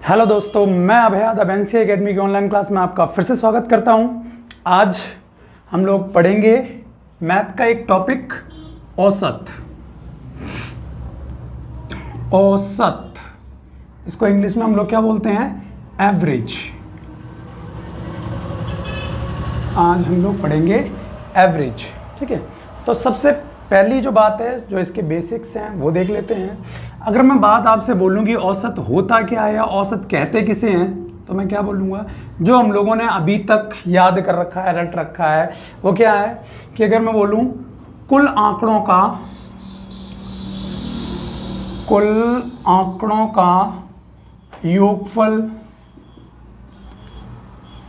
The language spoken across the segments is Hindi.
हेलो दोस्तों, मैं अभय यादव एनसीए एकेडमी की ऑनलाइन क्लास में आपका फिर से स्वागत करता हूं। आज हम लोग पढ़ेंगे मैथ का एक टॉपिक औसत। औसत इसको इंग्लिश में हम लोग क्या बोलते हैं? एवरेज। आज हम लोग पढ़ेंगे एवरेज। ठीक है, तो सबसे पहली जो बात है, जो इसके बेसिक्स हैं वो देख लेते हैं। अगर मैं बात आपसे बोलूँ कि औसत होता क्या है या औसत कहते किसे हैं, तो मैं क्या बोलूँगा? जो हम लोगों ने अभी तक याद कर रखा है, रट रखा है, वो क्या है कि अगर मैं बोलूँ कुल आंकड़ों का योगफल,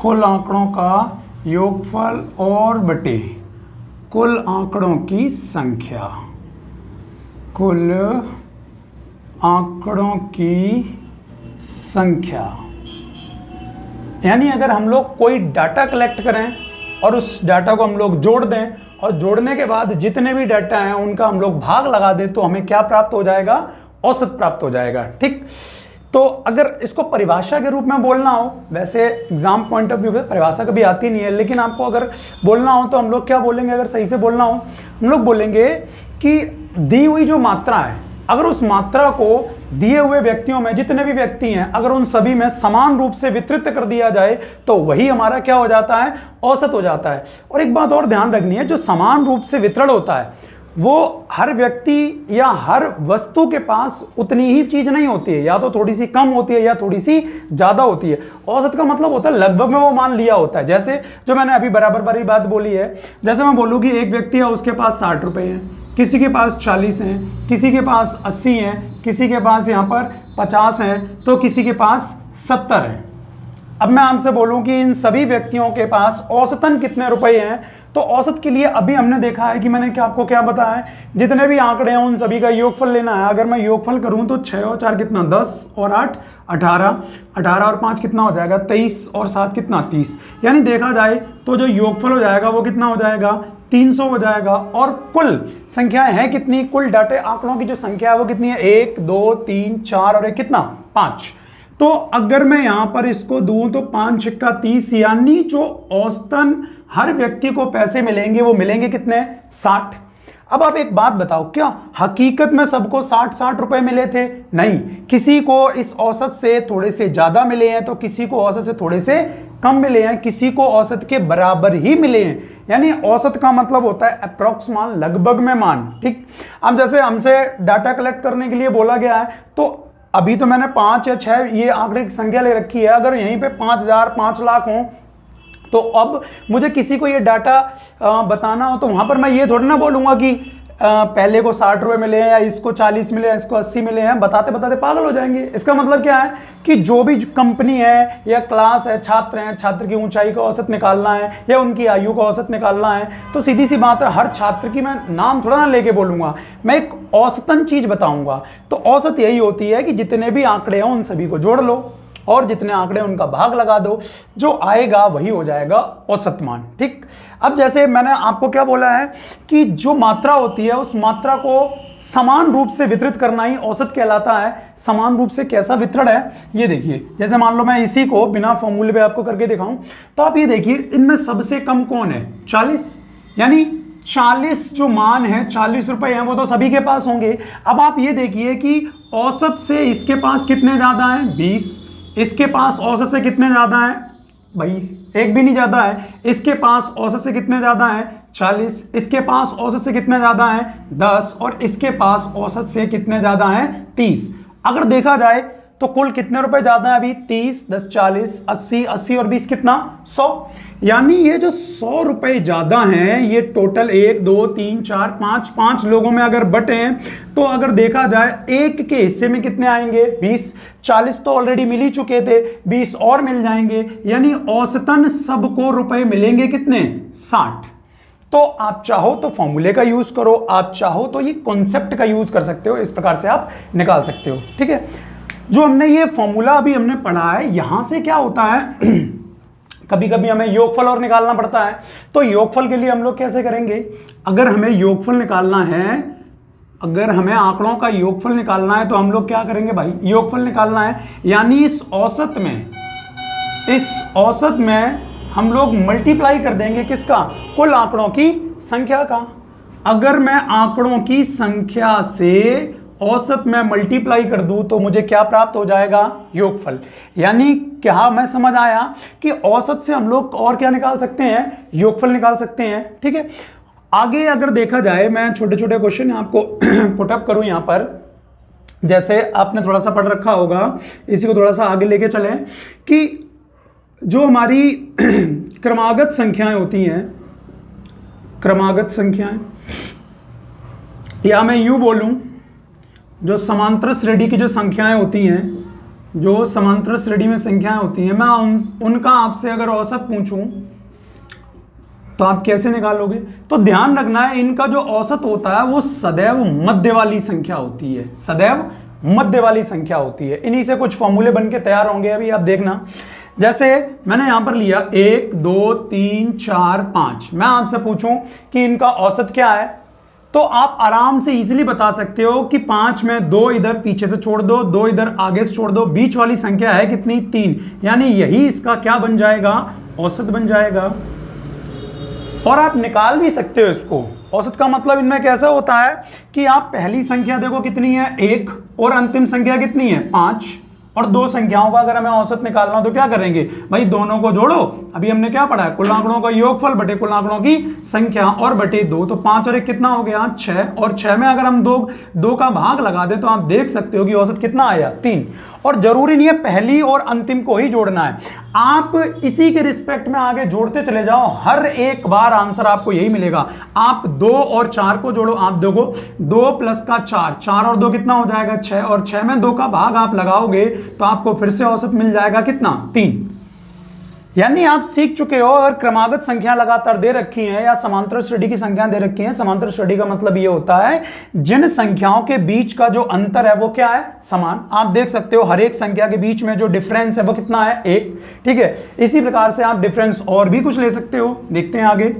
कुल आंकड़ों का योगफल और बटे कुल आंकड़ों की संख्या, कुल आंकड़ों की संख्या। यानी अगर हम लोग कोई डाटा कलेक्ट करें और उस डाटा को हम लोग जोड़ दें और जोड़ने के बाद जितने भी डाटा हैं उनका हम लोग भाग लगा दें, तो हमें क्या प्राप्त हो जाएगा? औसत प्राप्त हो जाएगा। ठीक, तो अगर इसको परिभाषा के रूप में बोलना हो, वैसे एग्जाम पॉइंट ऑफ व्यू से परिभाषा कभी आती नहीं है, लेकिन आपको अगर बोलना हो तो हम लोग क्या बोलेंगे? अगर सही से बोलना हो, हम लोग बोलेंगे कि दी हुई जो मात्रा है, अगर उस मात्रा को दिए हुए व्यक्तियों में, जितने भी व्यक्ति हैं, अगर उन सभी में समान रूप से वितरित कर दिया जाए तो वही हमारा क्या हो जाता है? औसत हो जाता है। और एक बात और ध्यान रखनी है, जो समान रूप से वितरण होता है वो हर व्यक्ति या हर वस्तु के पास उतनी ही चीज नहीं होती है, या तो थोड़ी सी कम होती है या थोड़ी सी ज्यादा होती है। औसत का मतलब होता है लगभग में वो मान लिया होता है। जैसे जो मैंने अभी बराबर वाली बात बोली है, जैसे मैं बोलूँ कि एक व्यक्ति है, उसके पास 60 रुपए हैं, किसी के पास 40 हैं, किसी के पास 80 हैं, किसी के पास यहाँ पर 50 हैं, तो किसी के पास 70 हैं। अब मैं आपसे बोलूं कि इन सभी व्यक्तियों के पास औसतन कितने रुपए हैं, तो औसत के लिए अभी हमने देखा है कि मैंने आपको क्या बताया है, जितने भी आंकड़े हैं उन सभी का योगफल लेना है। अगर मैं योगफल करूं तो 6 और 4 कितना? 10 और 8 18, 18 और 5 कितना हो जाएगा? 23 और 7 कितना? 30। यानी देखा जाए तो जो योगफल हो जाएगा वो कितना हो जाएगा? 300 हो जाएगा। और कुल संख्याएं हैं कितनी? कुल डाटे आंकड़ों की जो संख्या है वो कितनी है? 1 2 3 4 और 1 कितना? 5। तो अगर मैं यहां पर इसको दूं तो 5 छक्का 30, यानी जो औसतन हर व्यक्ति को पैसे मिलेंगे वो मिलेंगे कितने? 60। अब आप एक बात बताओ, क्या हकीकत में सबको 60-60 रुपए मिले थे? नहीं, किसी को इस औसत से थोड़े से ज्यादा मिले हैं, तो किसी को औसत से थोड़े से कम मिले हैं, किसी को औसत के बराबर ही मिले हैं। यानी औसत का मतलब होता है अप्रोक्स मान, लगभग में मान। ठीक, अब जैसे हमसे डाटा कलेक्ट करने के लिए बोला गया है, तो अभी तो मैंने 5 या 6 ये आंकड़े की संख्या ले रखी है। अगर यहीं पे 5000 5 लाख हो, तो अब मुझे किसी को ये डाटा बताना हो तो वहां पर मैं ये थोड़ी ना बोलूंगा कि पहले को 60 रुपए मिले हैं, या इसको 40 मिले हैं, इसको 80 मिले हैं। बताते बताते पागल हो जाएंगे। इसका मतलब क्या है कि जो भी कंपनी है या क्लास है, छात्र हैं, छात्र की ऊंचाई का औसत निकालना है या उनकी आयु का औसत निकालना है, तो सीधी सी बात है, हर छात्र की मैं नाम थोड़ा ना लेके बोलूंगा, मैं एक औसतन चीज बताऊंगा। तो औसत यही होती है कि जितने भी आंकड़े हैं उन सभी को जोड़ लो और जितने आंकड़े उनका भाग लगा दो, जो आएगा वही हो जाएगा औसत मान। ठीक, अब जैसे मैंने आपको क्या बोला है कि जो मात्रा होती है उस मात्रा को समान रूप से वितरित करना ही औसत कहलाता है। समान रूप से कैसा वितरण है ये देखिए। जैसे मान लो मैं इसी को बिना फॉर्मूले पे आपको करके दिखाऊं, तो आप ये देखिए इनमें सबसे कम कौन है? 40। यानी 40 जो मान है, 40 रुपए हैं, वो तो सभी के पास होंगे। अब आप ये देखिए कि औसत से इसके पास कितने ज्यादा है? 20। इसके पास औसत से कितने ज्यादा है? भाई एक भी नहीं ज्यादा है। इसके पास औसत से कितने ज्यादा है? 40। इसके पास औसत से कितने ज्यादा है? 10। और इसके पास औसत से कितने ज्यादा है? 30। अगर देखा जाए तो कुल कितने रुपए ज्यादा है अभी? 30 10 40 80, 80 और 20 कितना? 100। यानी ये जो 100 रुपए ज्यादा हैं, ये टोटल 1 2 3 4 5 लोगों में अगर बटे, तो अगर देखा जाए एक के हिस्से में कितने आएंगे? 20। 40 तो ऑलरेडी मिल ही चुके थे, 20 और मिल जाएंगे। यानी औसतन सबको रुपए मिलेंगे कितने? 60। तो आप चाहो तो फॉर्मूले का यूज करो, आप चाहो तो ये कॉन्सेप्ट का यूज कर सकते हो। इस प्रकार से आप निकाल सकते हो। ठीक है, जो हमने ये फॉर्मूला अभी हमने पढ़ा है, यहां से क्या होता है कभी कभी हमें योगफल और निकालना पड़ता है। तो योगफल के लिए हम लोग कैसे करेंगे? अगर हमें योगफल निकालना है अगर हमें आंकड़ों का योगफल निकालना है तो हम लोग क्या करेंगे भाई, योगफल निकालना है, यानी इस औसत में हम लोग मल्टीप्लाई कर देंगे किसका, कुल आंकड़ों की संख्या का। अगर मैं आंकड़ों की संख्या से औसत में मल्टीप्लाई कर दूं तो मुझे क्या प्राप्त हो जाएगा, योगफल। यानी क्या मैं समझ आया कि औसत से हम लोग और क्या निकाल सकते हैं, योगफल निकाल सकते हैं। ठीक है, आगे अगर देखा जाए, मैं छोटे छोटे क्वेश्चन आपको पुटअप करूं यहां पर, जैसे आपने थोड़ा सा पढ़ रखा होगा, इसी को थोड़ा सा आगे लेके चलें कि जो हमारी क्रमागत संख्याएं होती हैं, क्रमागत संख्याएं, या मैं यूं बोलूं जो समांतर श्रेणी की जो संख्याएं होती हैं, जो समांतर श्रेणी में संख्याएं होती हैं, मैं उनका आपसे अगर औसत पूछूं तो आप कैसे निकालोगे। तो ध्यान रखना है, इनका जो औसत होता है वो सदैव मध्य वाली संख्या होती है, सदैव मध्य वाली संख्या होती है। इन्हीं से कुछ फॉर्मूले बन के तैयार होंगे, अभी आप देखना। जैसे मैंने यहां पर लिया 1 2 3 4 5, मैं आपसे पूछूं कि इनका औसत क्या है, तो आप आराम से इजीली बता सकते हो कि 5 में 2 इधर पीछे से छोड़ दो, 2 इधर आगे से छोड़ दो, बीच वाली संख्या है कितनी, 3, यानी यही इसका क्या बन जाएगा, औसत बन जाएगा। और आप निकाल भी सकते हो इसको। औसत का मतलब इनमें कैसा होता है कि आप पहली संख्या देखो कितनी है, 1, और अंतिम संख्या कितनी है, 5, और दो संख्याओं का अगर हमें औसत निकालना हो तो क्या करेंगे भाई, दोनों को जोड़ो। अभी हमने क्या पढ़ा है, कुल आंकड़ों का योगफल बटे कुल आंकड़ों की संख्या और बटे 2, तो 5 और 1 कितना हो गया, 6, और 6 में अगर हम दो का भाग लगा दें तो आप देख सकते हो कि औसत कितना आया, 3। और जरूरी नहीं है पहली और अंतिम को ही जोड़ना है, आप इसी के रिस्पेक्ट में आगे जोड़ते चले जाओ, हर एक बार आंसर आपको यही मिलेगा। आप 2 और 4 को जोड़ो, आप देखो 2 प्लस का 4, 4 और 2 कितना हो जाएगा, 6, और 6 में 2 का भाग आप लगाओगे तो आपको फिर से औसत मिल जाएगा कितना, 3। यानी आप सीख चुके हो, अगर क्रमागत संख्या लगातार दे रखी है या समांतर श्रेणी की संख्या दे रखी है, समांतर श्रेणी का मतलब ये होता है जिन संख्याओं के बीच का जो अंतर है वो क्या है, समान। आप देख सकते हो हर एक संख्या के बीच में जो डिफरेंस है वो कितना है, 1। ठीक है, इसी प्रकार से आप डिफरेंस और भी कुछ ले सकते हो, देखते हैं आगे।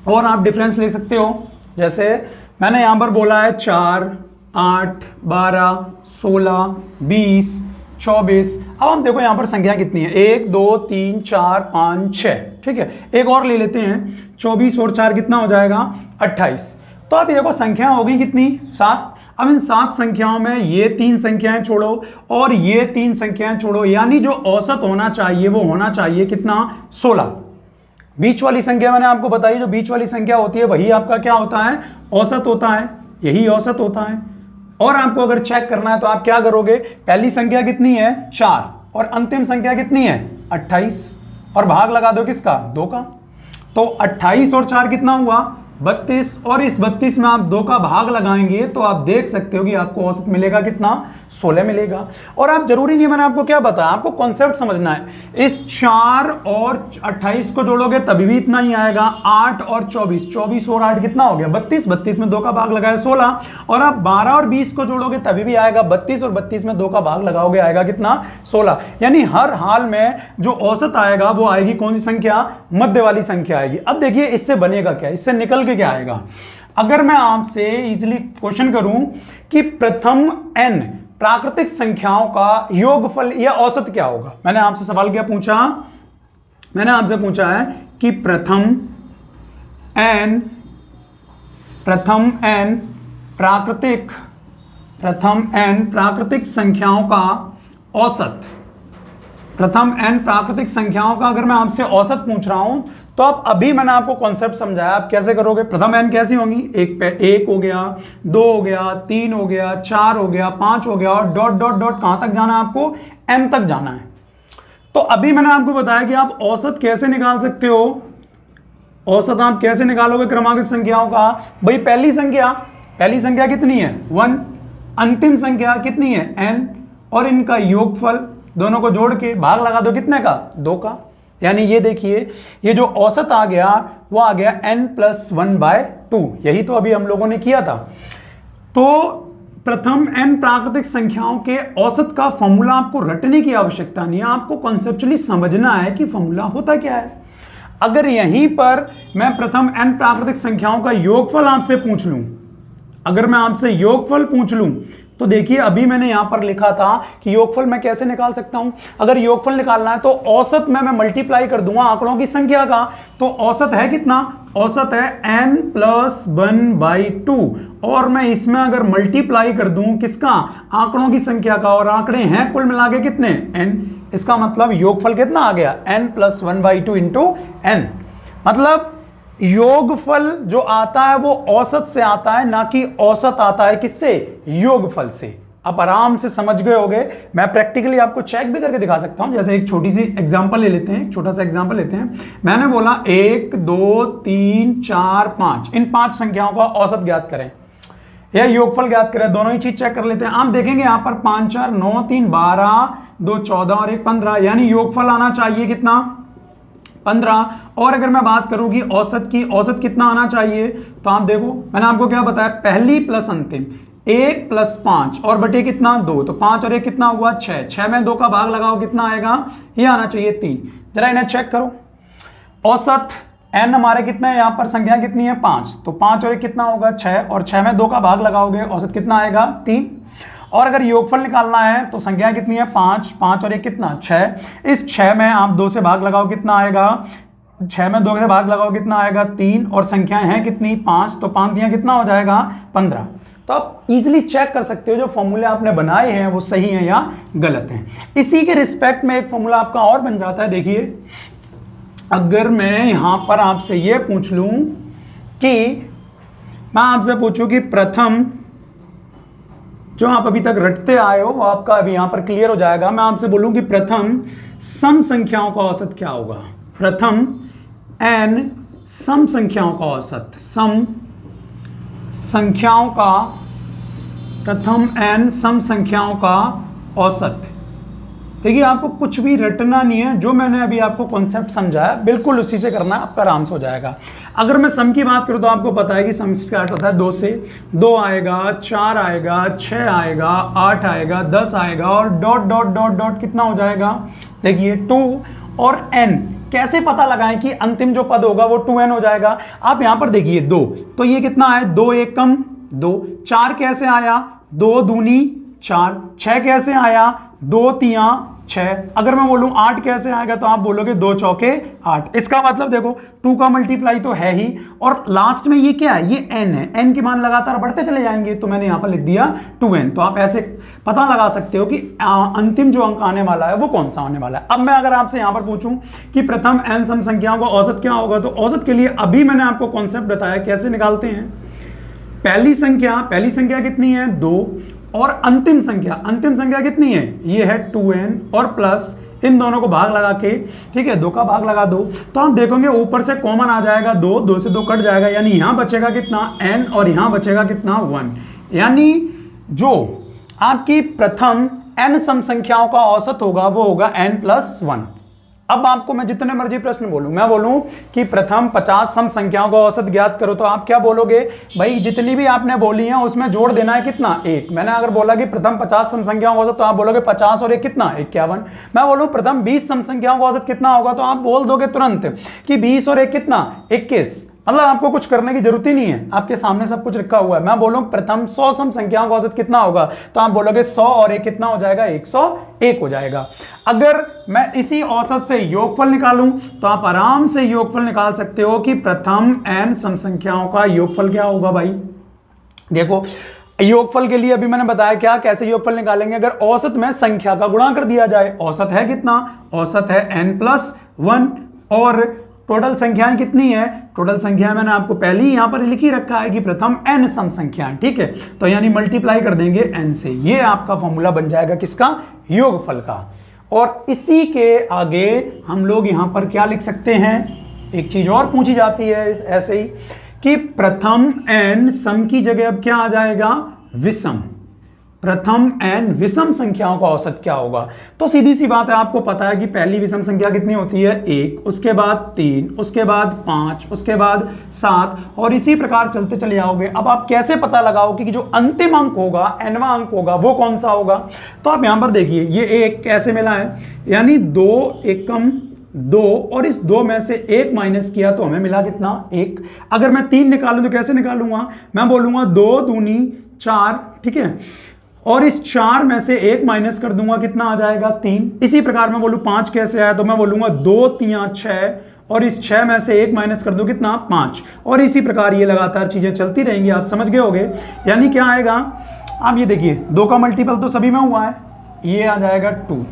और आप डिफरेंस ले सकते हो, जैसे मैंने यहां पर बोला है 4, 8, 12, 16, 20, 24। अब हम देखो यहां पर संख्या कितनी है, 1 2 3 4 5 6। ठीक है, एक और ले लेते हैं, 24 और 4 कितना हो जाएगा, 28। तो आप ये देखो संख्या हो गई कितनी, 7। अब इन 7 संख्याओं में ये 3 संख्याएं छोड़ो और ये 3 संख्याएं छोड़ो, यानी जो औसत होना चाहिए वो होना चाहिए कितना, 16। बीच वाली संख्या मैंने आपको बताई, जो बीच वाली संख्या होती है वही आपका क्या होता है, औसत होता है, यही औसत होता है। और आपको अगर चेक करना है तो आप क्या करोगे, पहली संख्या कितनी है, 4, और अंतिम संख्या कितनी है, 28, और भाग लगा दो किसका, 2 का। तो 28 और 4 कितना हुआ, 32, और इस 32 में आप 2 का भाग लगाएंगे तो आप देख सकते हो कि आपको औसत मिलेगा कितना, 16 मिलेगा। और आप जरूरी नहीं, मैंने आपको क्या बताया, आपको कॉन्सेप्ट समझना है। इस 4 और 28 को जोड़ोगे तभी भी इतना ही आएगा, 8 और 24, 24 और 8 कितना हो गया, 32, 32 में 2 का भाग लगाया 16, और आप 12 और 20 को जोड़ोगे तभी भी आएगा 32, और 32 में 2 का भाग लगाओगे आएगा कितना, 16। यानी हर हाल में जो औसत आएगा वो आएगी कौन सी संख्या, मध्य वाली संख्या आएगी। अब देखिए इससे बनेगा क्या, इससे निकल के क्या आएगा। अगर मैं आपसे इजीली क्वेश्चन करूं कि प्रथम n प्राकृतिक संख्याओं का योगफल या औसत क्या होगा, मैंने आपसे सवाल क्या पूछा, मैंने आपसे पूछा है कि प्रथम n प्राकृतिक संख्याओं का औसत, प्रथम n प्राकृतिक संख्याओं का अगर मैं आपसे औसत पूछ रहा हूं तो आप, अभी मैंने आपको कॉन्सेप्ट समझाया, आप कैसे करोगे। प्रथम n कैसी होंगी, 1 हो गया, 2 हो गया, 3 हो गया, 4 हो गया, 5 हो गया, और डॉट डॉट डॉट कहां तक जाना है आपको, n तक जाना है। तो अभी मैंने आपको बताया कि आप औसत कैसे निकाल सकते हो। औसत आप कैसे निकालोगे क्रमागत संख्याओं का, भाई पहली संख्या कितनी है, 1, अंतिम संख्या कितनी है, n, और इनका योगफल दोनों को जोड़ के भाग लगा दो कितने का, 2 का। यानी ये देखिए, ये जो औसत आ गया वो आ गया n+1/2, यही तो अभी हम लोगों ने किया था। तो प्रथम n प्राकृतिक संख्याओं के औसत का फॉर्मूला आपको रटने की आवश्यकता नहीं है, आपको कॉन्सेप्चुअली समझना है कि फॉर्मूला होता क्या है। अगर यहीं पर मैं प्रथम n प्राकृतिक संख्याओं का योगफल आपसे पूछ लूं, अगर मैं आपसे योगफल पूछ लूं तो देखिए अभी मैंने यहां पर लिखा था कि योगफल मैं कैसे निकाल सकता हूं। अगर योगफल निकालना है तो औसत में मैं मल्टीप्लाई कर दूंगा आंकड़ों की संख्या का। तो औसत है कितना, औसत है n+1/2 और मैं इसमें अगर मल्टीप्लाई कर दूं किसका, आंकड़ों की संख्या का, और आंकड़े हैं कुल मिला के कितने n, इसका मतलब योगफल कितना आ गया n+1/2 इंटू n। मतलब योगफल जो आता है वो औसत से आता है, ना कि औसत आता है किससे, योगफल से। आप आराम से समझ गए होंगे। मैं प्रैक्टिकली आपको चेक भी करके दिखा सकता हूं। जैसे एक छोटी सी एग्जांपल ले लेते हैं, एक छोटा सा एग्जांपल लेते हैं। मैंने बोला 1 2 3 4 5, इन 5 संख्याओं का औसत ज्ञात करें या योगफल ज्ञात करें, दोनों ही चीज चेक कर लेते हैं। आप देखेंगे यहां पर 5 4 9 3 12 2 14 और 1 15, यानी योगफल आना चाहिए कितना, 15। और अगर मैं बात करूं कि औसत की, औसत कितना आना चाहिए, तो आप देखो मैंने आपको क्या बताया, पहली प्लस अंतिम 1 + 5 और बटे कितना 2, तो 5 और 1 कितना हुआ 6, 6 में 2 का भाग लगाओ कितना आएगा, ये आना चाहिए 3। जरा इन्हें चेक करो। औसत n हमारे कितना है, यहां पर संख्या कितनी है 5, तो 5 और 1 कितना होगा 6, और 6 में 2 का भाग लगाओगे औसत कितना आएगा 3। और अगर योगफल निकालना है तो संख्या कितनी है 5, 5 और 1 कितना 6, इस 6 में आप 2 से भाग लगाओ कितना आएगा, 6 में 2 से भाग लगाओ कितना आएगा 3, और संख्याएं हैं कितनी 5, तो 5 दिया कितना हो जाएगा 15। तो आप इजीली चेक कर सकते हो जो फॉर्मूले आपने बनाए हैं वो सही हैं या गलत हैं। इसी के रिस्पेक्ट में एक फॉर्मूला आपका और बन जाता है। देखिए अगर मैं यहां पर आपसे यह पूछ लूं कि, मैं आपसे पूछूं कि प्रथम, जो आप अभी तक रटते आए हो वो आपका अभी यहां पर क्लियर हो जाएगा। मैं आपसे बोलूं कि प्रथम सम संख्याओं का औसत क्या होगा, प्रथम n सम संख्याओं का औसत, सम संख्याओं का, प्रथम n सम संख्याओं का औसत। देखिए आपको कुछ भी रटना नहीं है, जो मैंने अभी आपको कॉन्सेप्ट समझाया बिल्कुल उसी से करना है, आपका आराम से हो जाएगा। अगर मैं सम की बात करूं तो आपको पता है कि सम स्टार्ट होता है 2 से, 2 आएगा, 4 आएगा, 6 आएगा, 8 आएगा, 10 आएगा, और डॉट डॉट डॉट डॉट कितना हो जाएगा, देखिए 2 और n। कैसे पता लगाएं कि अंतिम जो पद होगा वो 2n हो जाएगा। आप यहां पर देखिए 2, तो ये कितना है 2 1 कम 2, 4 कैसे आया 2 दूनी 4, 6 कैसे आया 2 तिया 6, अगर मैं बोलूं 8 कैसे आएगा तो आप बोलोगे 2 चौके 8। इसका मतलब देखो 2 का मल्टीप्लाई तो है ही, और लास्ट में ये क्या है, ये n है, n के मान लगातार बढ़ते चले जाएंगे, तो मैंने यहां पर लिख दिया 2n। तो आप ऐसे पता लगा सकते हो कि अंतिम जो अंक आने वाला है वो कौन सा आने वाला है। अब मैं अगर आपसे यहां पर पूछूं कि प्रथम n सम संख्याओं का औसत क्या होगा, तो औसत के लिए अभी मैंने आपको कॉन्सेप्ट बताया कैसे निकालते हैं। पहली संख्या कितनी है 2, और अंतिम संख्या कितनी है, ये है 2n, और प्लस इन दोनों को भाग लगा के, ठीक है 2 का भाग लगा दो, तो आप देखोगे ऊपर से कॉमन आ जाएगा 2, 2 से 2 कट जाएगा, यानी यहां बचेगा कितना n, और यहां बचेगा कितना 1। यानी जो आपकी प्रथम n सम संख्याओं का औसत होगा वो होगा n+1। अब आपको मैं जितने मर्जी प्रश्न बोलूं, मैं बोलूं कि प्रथम 50 सम संख्याओं का औसत ज्ञात करो, तो आप क्या बोलोगे, भाई जितनी भी आपने बोली हैं उसमें जोड़ देना है कितना 1। मैंने अगर बोला कि प्रथम 50 सम संख्याओं का औसत, तो आप बोलोगे 50 और 1 कितना 51। मैं बोलूं प्रथम 20 सम संख्याओं का औसत कितना होगा, तो आप बोल दोगे तुरंत कि 20 और 1 कितना 21। मतलब आपको कुछ करने की जरूरत ही नहीं है, आपके सामने सब कुछ रखा हुआ है। मैं बोलूं प्रथम 100 सम संख्याओं का औसत कितना होगा, तो आप बोलोगे 100 और 1 कितना हो जाएगा 101 हो जाएगा। अगर मैं इसी औसत से योगफल निकालूं तो आप आराम से योगफल निकाल सकते हो कि प्रथम n सम संख्याओं का योगफल क्या होगा। भाई देखो योगफल के लिए अभी मैंने बताया क्या, कैसे योगफल निकालेंगे। अगर औसत में संख्या का गुणा कर दिया जाए, औसत है कितना, औसत है n+1, और टोटल संख्याएं कितनी है, टोटल संख्या मैंने आपको पहले ही यहां पर लिख ही रखा है कि प्रथम n सम संख्याएं, ठीक है, तो यानी मल्टीप्लाई कर देंगे n से, ये आपका फॉर्मूला बन जाएगा किसका, योगफल का। और इसी के आगे हम लोग यहां पर क्या लिख सकते हैं, एक चीज और पूछी जाती है ऐसे ही कि प्रथम n सम की जगह अब क्या आ जाएगा, विषम। प्रथम n विषम संख्याओं का औसत क्या होगा, तो सीधी सी बात है, आपको पता है कि पहली विषम संख्या कितनी होती है 1, उसके बाद 3, उसके बाद 5, उसके बाद 7, और इसी प्रकार चलते चले जाओगे। अब आप कैसे पता लगाओगे कि जो अंतिम अंक होगा, nवां अंक होगा, वो कौन सा होगा। तो आप यहां पर देखिए ये 1 कैसे मिला है, यानी 2 एकम 2 और इस 2 में से 1 माइनस किया तो हमें मिला कितना 1। अगर मैं 3 निकालूं तो कैसे निकालूंगा, मैं बोलूंगा 2 दूनी 4, ठीक है, और इस 4 में से 1 माइनस कर दूंगा, कितना आ जाएगा 3। इसी प्रकार मैं बोलूं 5 कैसे आया, तो मैं बोलूंगा 2 3 6 और इस 6 में से 1 माइनस कर दूं, कितना 5। और इसी प्रकार ये लगातार चीजें चलती रहेंगी, आप समझ गए होगे। यानी क्या आएगा, आप ये देखिए 2 का मल्टीपल तो सभी में हुआ है, ये आ जाएगा 2।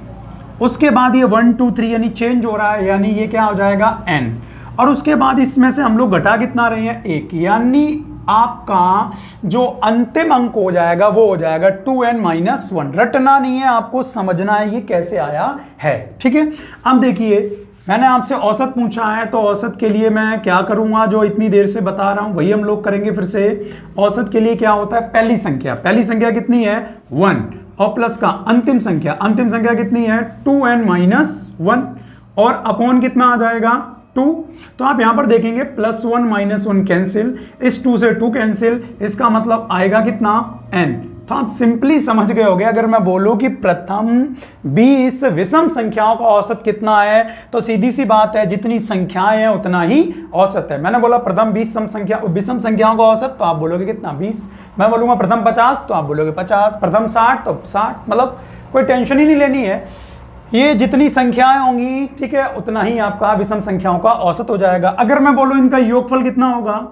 उसके बाद ये 1 2 3 यानी चेंज हो रहा है, यानी ये क्या हो जाएगा n। और उसके बाद इसमें से हम लोग घटा कितना रहे हैं 1, यानी आपका जो अंतिम अंक हो जाएगा वो हो जाएगा 2n-1। रटना नहीं है, आपको समझना है ये कैसे आया है, ठीक है। अब देखिए मैंने आपसे औसत पूछा है, तो औसत के लिए मैं क्या करूंगा, जो इतनी देर से बता रहा हूं वही हम लोग करेंगे फिर से। औसत के लिए क्या होता है, पहली संख्या कितनी है 1 और प्लस का अंतिम संख्या कितनी है 2n-1 और अपॉन कितना आ जाएगा 2। तो आप यहां पर देखेंगे +1 -1 कैंसिल, इस 2 से 2 कैंसिल, इसका मतलब आएगा कितना n। तो आप सिंपली समझ गए होंगे, अगर मैं बोलूं कि प्रथम 20 विषम संख्याओं का औसत कितना है, तो सीधी सी बात है जितनी संख्याएं हैं उतना ही औसत है। मैंने बोला प्रथम 20 विषम संख्याओं का औसत, तो आप बोलोगे कितना 20। मैं बोलूंगा प्रथम 50, तो आप बोलोगे 50। प्रथम 60 तो 60। मतलब कोई टेंशन ही नहीं लेनी है, ये जितनी संख्याएं होंगी, ठीक है, उतना ही आपका विषम संख्याओं का औसत हो जाएगा। अगर मैं बोलूं इनका योगफल कितना होगा,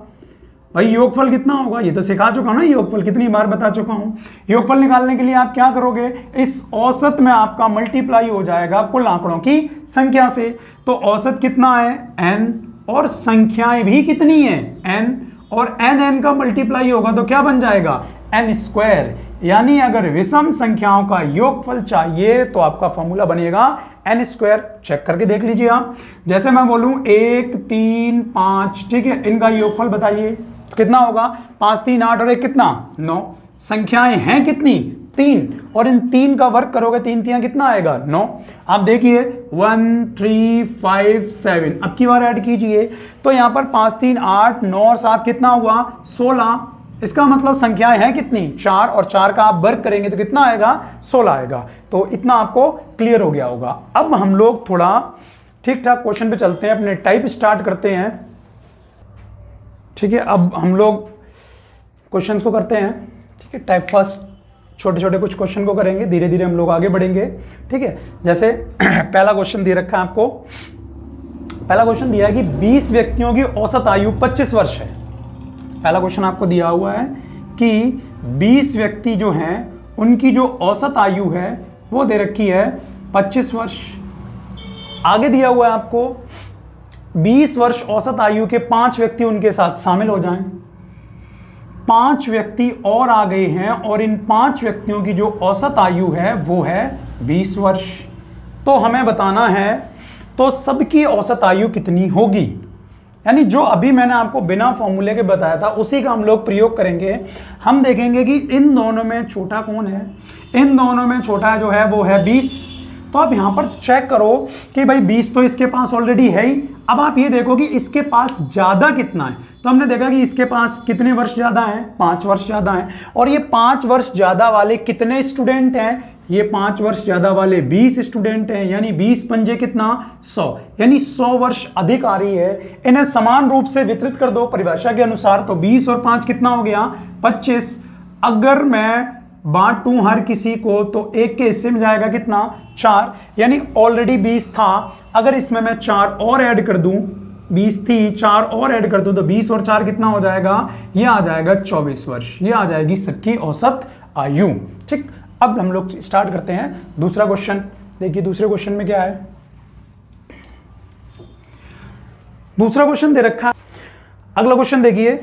भाई योगफल कितना होगा, ये तो सिखा चुका हूं ना, योगफल कितनी बार बता चुका हूं। योगफल निकालने के लिए आप क्या करोगे, इस औसत में आपका मल्टीप्लाई हो जाएगा कुल आंकड़ों की संख्या से। तो औसत कितना है n और संख्याएं भी कितनी है n, और n का मल्टीप्लाई होगा तो क्या बन जाएगा n²। यानी अगर विषम संख्याओं का योगफल चाहिए तो आपका फॉर्मूला बनेगा n²। चेक करके देख लीजिए आप, जैसे मैं बोलूं 1 3 5, ठीक है, इनका योगफल बताइए तो कितना होगा, 5 3 8 और 1 कितना 9। संख्याएं हैं कितनी 3, और इन 3 का वर्ग करोगे 3 3 कितना आएगा 9। आप देखिए 1 3 5 7, अब की बार ऐड कीजिए तो यहां पर 5 3 8 9 और 7 कितना हुआ 16। इसका मतलब संख्याएं हैं कितनी 4, और 4 का आप वर्ग करेंगे तो कितना आएगा 16 आएगा। तो इतना आपको क्लियर हो गया होगा। अब हम लोग थोड़ा ठीक ठाक क्वेश्चन पे चलते हैं, अपने टाइप स्टार्ट करते हैं, ठीक है। अब हम लोग क्वेश्चंस को करते हैं, ठीक है। टाइप फर्स्ट छोटे छोटे कुछ क्वेश्चन को करेंगे, धीरे धीरे हम लोग आगे बढ़ेंगे, ठीक है। जैसे पहला क्वेश्चन दे रखा है आपको, पहला क्वेश्चन दिया है कि 20 व्यक्तियों की औसत आयु 25 वर्ष है। पहला क्वेश्चन आपको दिया हुआ है कि 20 व्यक्ति जो हैं उनकी जो औसत आयु है वो दे रखी है 25 वर्ष। आगे दिया हुआ है आपको 20 वर्ष औसत आयु के 5 व्यक्ति उनके साथ शामिल हो जाएं। 5 व्यक्ति और आ गए हैं और इन 5 व्यक्तियों की जो औसत आयु है वो है 20 वर्ष। तो हमें बताना है तो सबकी औसत आयु कितनी होगी, यानी जो अभी मैंने आपको बिना फॉर्मूले के बताया था उसी का हम लोग प्रयोग करेंगे। हम देखेंगे कि इन दोनों में छोटा कौन है, इन दोनों में छोटा जो है वो है 20। तो आप यहां पर चेक करो कि भाई 20 तो इसके पास ऑलरेडी है ही। अब आप ये देखो कि इसके पास ज्यादा कितना है, तो हमने देखा कि इसके पास कितने वर्ष ज्यादा हैं, 5 वर्ष ज्यादा हैं। और ये 5 वर्ष ज्यादा वाले कितने स्टूडेंट हैं, ये 5 वर्ष ज्यादा वाले 20 स्टूडेंट हैं, यानी 20 पंजे कितना 100, यानी 100 वर्ष अधिक आ रही है। इन्हें समान रूप से वितरित कर दो परिभाषा के अनुसार, तो 20 और 5 कितना हो गया 25। अगर मैं बांटूं हर किसी को तो एक के हिस्से में जाएगा कितना 4, यानी ऑलरेडी 20 था, अगर इसमें मैं 4 और ऐड कर दूं, 20 थी 4 और ऐड कर दूं तो 20 और 4 कितना हो जाएगा, ये आ जाएगा 24 वर्ष, ये आ जाएगी सबकी औसत आयु। ठीक, अब हम लोग स्टार्ट करते हैं दूसरा क्वेश्चन। देखिए दूसरे क्वेश्चन में क्या है, दूसरा क्वेश्चन दे रखा है। अगला क्वेश्चन देखिए,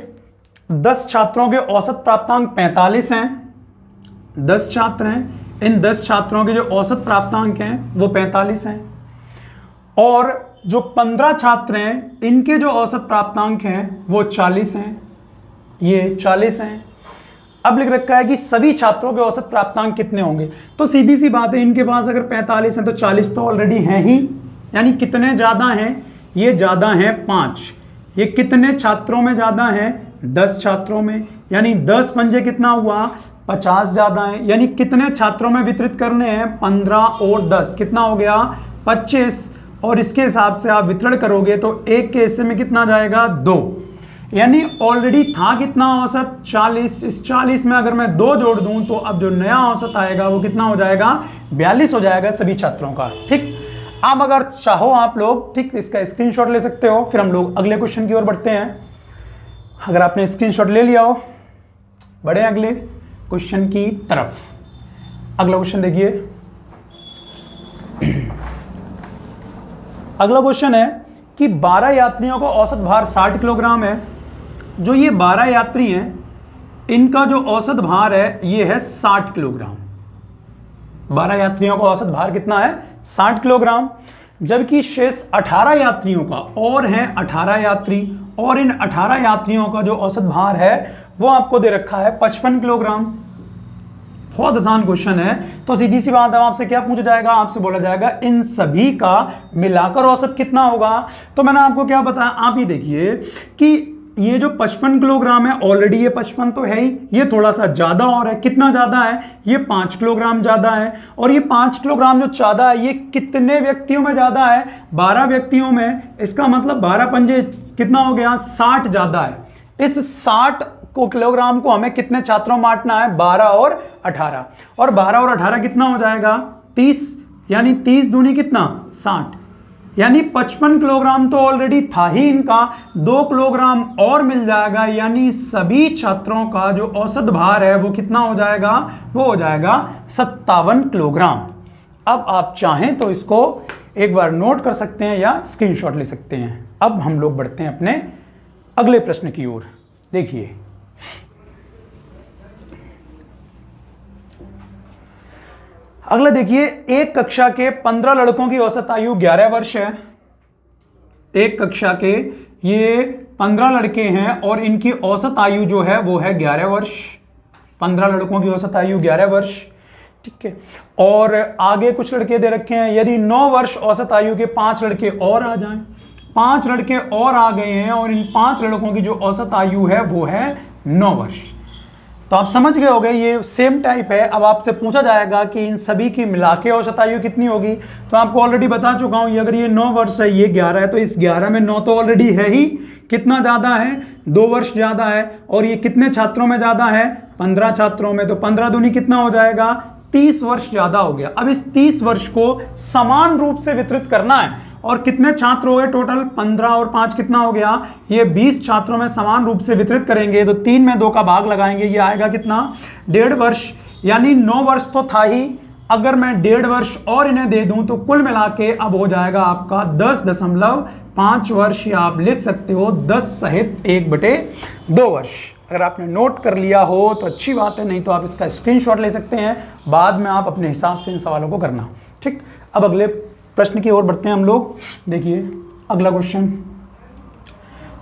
10 छात्रों के औसत प्राप्तांक 45 हैं। 10 छात्र हैं, इन 10 छात्रों के जो औसत प्राप्तांक हैं वो 45 हैं, और जो 15 छात्र हैं इनके जो औसत प्राप्तांक हैं वो 40 हैं, ये 40 हैं। अब लिख रखा है कि सभी छात्रों के औसत प्राप्तांक कितने होंगे। तो सीधी सी बात है, इनके पास अगर 45 हैं तो 40 तो ऑलरेडी हैं ही, यानी कितने ज्यादा हैं, ये ज्यादा हैं 5। ये कितने छात्रों में ज्यादा हैं, 10 छात्रों में, यानी 10 पंजे कितना हुआ 50 ज्यादा है, यानी कितने छात्रों में वितरित करने हैं 15 और 10 कितना हो गया 25, और इसके हिसाब से आप वितरण करोगे तो एक के हिस्से में कितना जाएगा 2, यानी ऑलरेडी था कितना औसत 40। इस 40 में अगर मैं 2 जोड़ दूं तो अब जो नया औसत आएगा वो कितना हो जाएगा 42 हो जाएगा सभी छात्रों का। ठीक, अब अगर चाहो आप लोग ठीक इसका स्क्रीनशॉट ले सकते हो, फिर हम लोग अगले क्वेश्चन की ओर बढ़ते हैं। अगर आपने स्क्रीनशॉट ले लिया हो बढ़े अगले क्वेश्चन की तरफ। अगला क्वेश्चन देखिए, अगला क्वेश्चन है कि 12 यात्रियों का औसत भार 60 किलोग्राम है। जो ये 12 यात्री हैं इनका जो औसत भार है ये है 60 किलोग्राम। 12 यात्रियों का औसत भार कितना है 60 किलोग्राम, जबकि शेष 18 यात्रियों का और हैं 18 यात्री, और इन 18 यात्रियों का जो औसत भार है वो आपको दे रखा है 55 किलोग्राम। बहुत आसान क्वेश्चन है। तो सीधी सी बात है, आपसे क्या पूछा जाएगा, आपसे बोला जाएगा इन सभी का मिलाकर औसत कितना होगा। तो मैंने आपको क्या बताया, आप ही देखिए कि ये जो 55 किलोग्राम है ऑलरेडी ये 55 तो है ही, ये थोड़ा सा ज्यादा और है। कितना ज्यादा है, ये 5 किलोग्राम ज्यादा है। और ये 5 किलोग्राम जो ज्यादा है ये कितने व्यक्तियों में ज्यादा है, 12 व्यक्तियों में। इसका मतलब 12 पंजे कितना हो गया 60 ज्यादा है। इस 60 किलोग्राम को हमें कितने छात्रों में बांटना है 12 और 18, और 12 और 18 कितना हो जाएगा 30, यानी 30 दूनी कितना 60, यानी 55 किलोग्राम तो ऑलरेडी था ही इनका, 2 किलोग्राम और मिल जाएगा, यानी सभी छात्रों का जो औसत भार है वो कितना हो जाएगा, वो हो जाएगा 57 किलोग्राम। अब आप चाहें तो इसको एक बार नोट कर सकते हैं या स्क्रीनशॉट ले सकते हैं। अब हम लोग बढ़ते हैं अपने अगले प्रश्न की ओर। देखिए अगला, देखिए एक कक्षा के 15 लड़कों की औसत आयु 11 वर्ष है। एक कक्षा के ये 15 लड़के हैं और इनकी औसत आयु जो है वो है 11 वर्ष। 15 लड़कों की औसत आयु 11 वर्ष, ठीक है। और आगे कुछ लड़के दे रखे हैं, यदि 9 वर्ष औसत आयु के 5 लड़के और आ जाएं, 5 लड़के और आ गए हैं और इन 5 लड़कों की जो औसत आयु है वो है 9 वर्ष। तो आप समझ गए होंगे ये सेम टाइप है। अब आपसे पूछा जाएगा कि इन सभी की मिला के औसत आयु कितनी होगी। तो आपको ऑलरेडी बता चुका हूं, अगर ये 9 वर्ष है ये 11 है, तो इस 11 में 9 तो ऑलरेडी है ही, कितना ज्यादा है 2 वर्ष ज्यादा है। और ये कितने छात्रों में ज्यादा है 15 छात्रों में, तो 15 दूनी कितना हो जाएगा 30 वर्ष ज्यादा हो गया। अब इस 30 वर्ष को समान रूप से वितरित करना है, और कितने छात्र हो गए टोटल 15 और 5 कितना हो गया, ये 20 छात्रों में समान रूप से वितरित करेंगे। तो 3 में 2 का भाग लगाएंगे, ये आएगा कितना 1.5 वर्ष, यानी 9 वर्ष तो था ही, अगर मैं 1.5 वर्ष और इन्हें दे दूं तो कुल मिला के अब हो जाएगा आपका 10.5 वर्ष, या आप लिख सकते हो 10 सहित 1/2 वर्ष। अगर आपने नोट कर लिया हो तो अच्छी बात है, नहीं तो आप इसका स्क्रीनशॉट ले सकते हैं, बाद में आप अपने हिसाब से इन सवालों को करना। ठीक, अब अगले प्रश्न की ओर बढ़ते हैं हम लोग। देखिए अगला क्वेश्चन,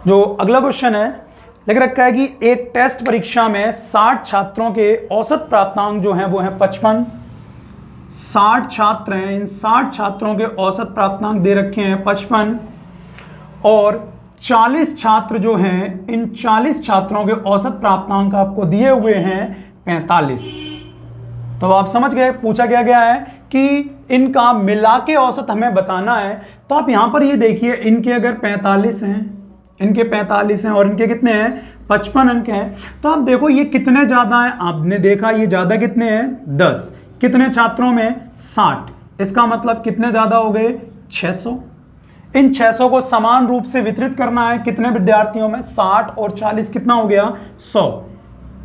जो अगला क्वेश्चन है लिख रखा है कि एक टेस्ट परीक्षा में 60 छात्रों के औसत प्राप्तांक जो हैं वो हैं 55। 60 छात्र हैं, इन 60 छात्रों के औसत प्राप्तांक दे रखे हैं 55, और 40 छात्र जो हैं, इन 40 छात्रों के औसत प्राप्तांक आपको दिए हुए हैं 45। तो आप समझ गए पूछा गया है कि इनका मिला के औसत हमें बताना है। तो आप यहां पर ये देखिए, इनके अगर 45 हैं, इनके 45 हैं और इनके कितने हैं 55 अंक हैं, तो आप देखो ये कितने ज्यादा हैं। आपने देखा ये ज्यादा कितने हैं 10, कितने छात्रों में 60, इसका मतलब कितने ज्यादा हो गए 600। इन 600 को समान रूप से वितरित करना है कितने विद्यार्थियों में, 60 और 40 कितना हो गया 100।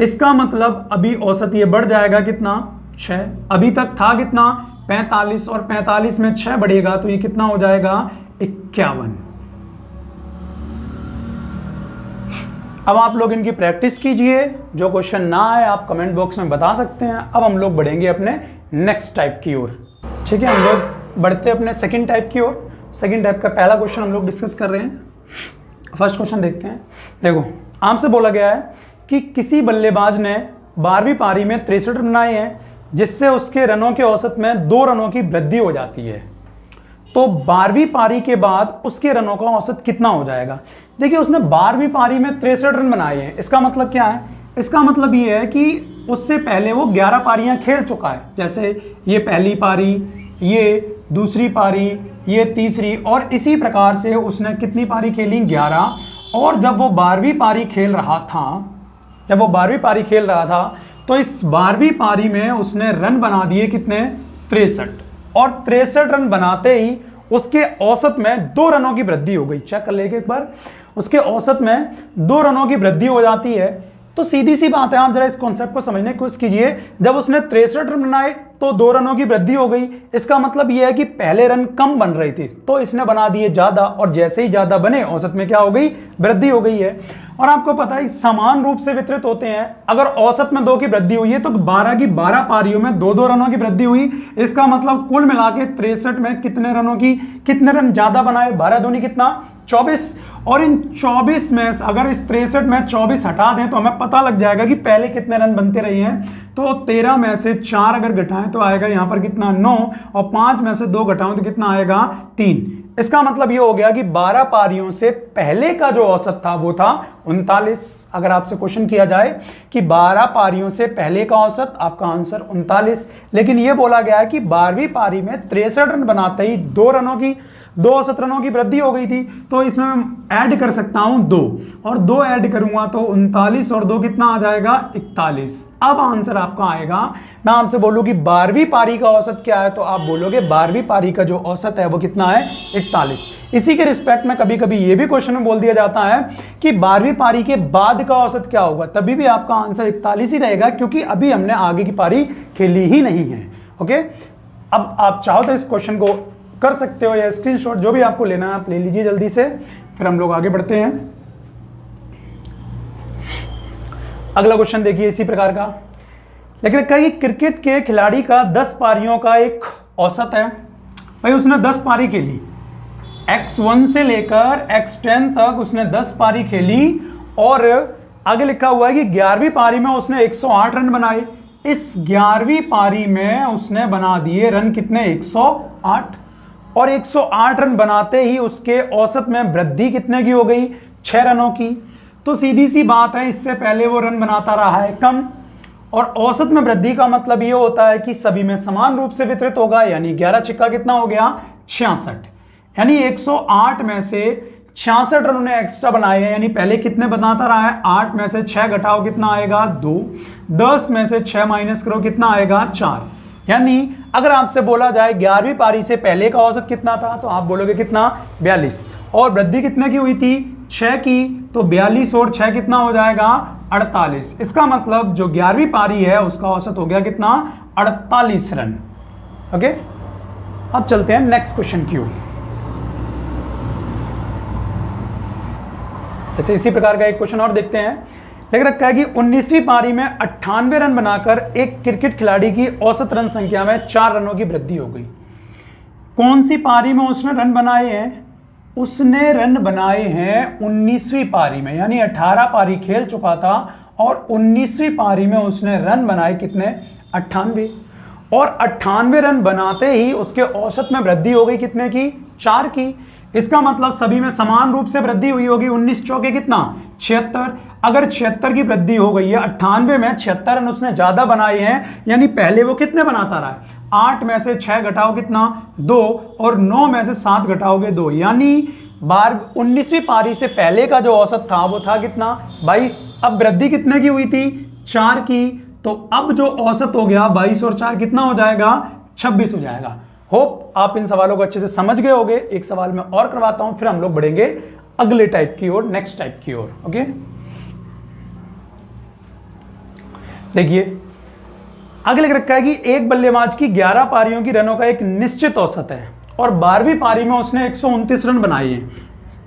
इसका मतलब अभी औसत ये बढ़ जाएगा कितना 6। अभी तक था कितना 45, और 45 में 6 बढ़ेगा तो ये कितना हो जाएगा 51। अब आप लोग इनकी प्रैक्टिस कीजिए, जो क्वेश्चन ना आए आप कमेंट बॉक्स में बता सकते हैं। अब हम लोग बढ़ेंगे अपने नेक्स्ट टाइप की ओर। ठीक है, हम लोग बढ़ते अपने सेकंड टाइप की ओर। सेकंड टाइप का पहला क्वेश्चन हम लोग डिस्कस कर रहे हैं। फर्स्ट क्वेश्चन देखते हैं। देखो आपसे बोला गया है कि किसी बल्लेबाज ने 12वीं पारी में 63 रन बनाए हैं, जिससे उसके रनों के औसत में 2 रनों की वृद्धि हो जाती है। तो 12वीं पारी के बाद उसके रनों का औसत कितना हो जाएगा। देखिए उसने 12वीं पारी में 63 रन बनाए हैं, इसका मतलब क्या है, इसका मतलब ये है कि उससे पहले वो 11 पारियां खेल चुका है। जैसे ये पहली पारी, ये दूसरी पारी, ये तीसरी, और इसी प्रकार से उसने कितनी पारी खेली? 11। और जब वो 12वीं पारी खेल रहा था, तो इस 12वीं पारी में उसने रन बना दिए कितने? 63। और 63 रन बनाते ही उसके औसत में 2 रनों की वृद्धि हो गई। चेक कर लेंगे एक बार, उसके औसत में 2 रनों की वृद्धि हो जाती है। तो सीधी सी बात है, आप जरा इस कॉन्सेप्ट को समझने की कोशिश कीजिए। जब उसने 63 रन बनाए तो 2 रनों की वृद्धि हो गई। इसका मतलब यह है कि पहले रन कम बन रहे थे, तो इसने बना दिए ज्यादा, और जैसे ही ज्यादा बने औसत में क्या हो गई? वृद्धि हो गई है। और आपको पता है समान रूप से वितरित होते हैं। अगर औसत में 2 की वृद्धि हुई है तो 12 की 12 पारियों में 2-2 रनों की वृद्धि हुई। इसका मतलब कुल मिला के 63 में कितने रन ज्यादा बनाए? 12 दूनी कितना? 24। और इन 24 में अगर इस 63 में 24 हटा दें तो हमें पता लग जाएगा कि पहले कितने रन बनते रहे हैं। तो 13 में से 4 अगर घटाएं तो आएगा यहां पर कितना? 9। और 5 में से 2 घटाऊं तो कितना आएगा? 3। इसका मतलब ये हो गया कि 12 पारियों से पहले का जो औसत था वो था 39। अगर आपसे क्वेश्चन किया जाए कि 12 पारियों से पहले का औसत, आपका आंसर 39। लेकिन ये बोला गया है कि 12वीं पारी में 63 रन बनाते ही 2 औसत रनों की वृद्धि हो गई थी। तो इसमें मैं ऐड कर सकता हूं 2, और 2 ऐड करूंगा तो 39 और 2 कितना आ जाएगा? 41। अब आंसर आपका आएगा, मैं आपसे बोलूं कि 12वीं पारी का औसत क्या है, तो आप बोलोगे 12वीं पारी का जो औसत है वो कितना है? 41। इसी के रिस्पेक्ट में कभी कभी ये भी क्वेश्चन में बोल दिया जाता है कि 12वीं पारी के बाद का औसत क्या होगा, तभी भी आपका आंसर 41 ही रहेगा, क्योंकि अभी हमने आगे की पारी खेली ही नहीं है। ओके, अब आप चाहो तो इस क्वेश्चन को कर सकते हो, या स्क्रीनशॉट जो भी आपको लेना है आप ले लीजिए जल्दी से, फिर हम लोग आगे बढ़ते हैं। अगला क्वेश्चन देखिए इसी प्रकार का, लेकिन कई क्रिकेट के खिलाड़ी का 10 पारियों का एक औसत है। भाई उसने 10 पारी खेली, X1 से लेकर X10 तक उसने 10 पारी खेली, और आगे लिखा हुआ है कि 11वीं पारी में उसने 108 रन बनाए। इस 11वीं पारी में उसने बना दिए रन कितने? 108। और 108 रन बनाते ही उसके औसत में वृद्धि कितने की हो गई? 6 रनों की। तो सीधी सी बात है, इससे पहले वो रन बनाता रहा है कम, और औसत में वृद्धि का मतलब ये होता है कि सभी में समान रूप से वितरित होगा। यानी 11 छिक्का कितना हो गया? 66। यानी 108 में से 66 रन उन्हें एक्स्ट्रा बनाए हैं। यानी पहले कितने बनाता रहा है? 8 में से 6 घटाओ कितना आएगा? 2। 10 में से 6 माइनस करो कितना आएगा? 4। यानी अगर आपसे बोला जाए 11वीं पारी से पहले का औसत कितना था, तो आप बोलोगे कितना? 42। और वृद्धि कितने की हुई थी? 6 की। तो 42 और 6 कितना हो जाएगा? 48। इसका मतलब जो 11वीं पारी है उसका औसत हो गया कितना? 48 रन। ओके, अब चलते हैं नेक्स्ट क्वेश्चन की ओर। जैसे इसी प्रकार का एक क्वेश्चन और देखते हैं। लेकिन रखा है कि 19वीं पारी में 98 रन बनाकर एक क्रिकेट खिलाड़ी की औसत रन संख्या में 4 रनों की वृद्धि हो गई। कौन सी पारी में उसने रन बनाए हैं? उसने रन बनाए हैं 19वीं पारी में, यानी 18 पारी खेल चुका था, और 19वीं पारी में उसने रन बनाए कितने? 98। और 98 रन बनाते ही उसके औसत में वृद्धि हो गई कितने की? 4 की। इसका मतलब सभी में समान रूप से वृद्धि हुई होगी। 19 चौके कितना? 76। अगर 76 की वृद्धि हो गई है, 98 में 76 रन उसने ज्यादा बनाए हैं, यानी पहले वो कितने बनाता रहा है? 8 में से 6 घटाओ कितना? 2। और 9 में से 7 घटाओगे 2। यानी 19वीं पारी से पहले का जो औसत था वो था कितना? 22। अब वृद्धि कितने की हुई थी? 4 की। तो अब जो औसत हो गया 22 और 4 कितना हो जाएगा? 26 हो जाएगा। होप आप इन सवालों को अच्छे से समझ गए होंगे। एक सवाल मैं और करवाता हूं, फिर हम लोग बढ़ेंगे अगले टाइप की ओर, नेक्स्ट टाइप की ओर। ओके, देखिए आगे लिख रखा है कि एक बल्लेबाज की 11 पारियों की रनों का एक निश्चित औसत है, और 12वीं पारी में उसने 129 रन बनाए हैं।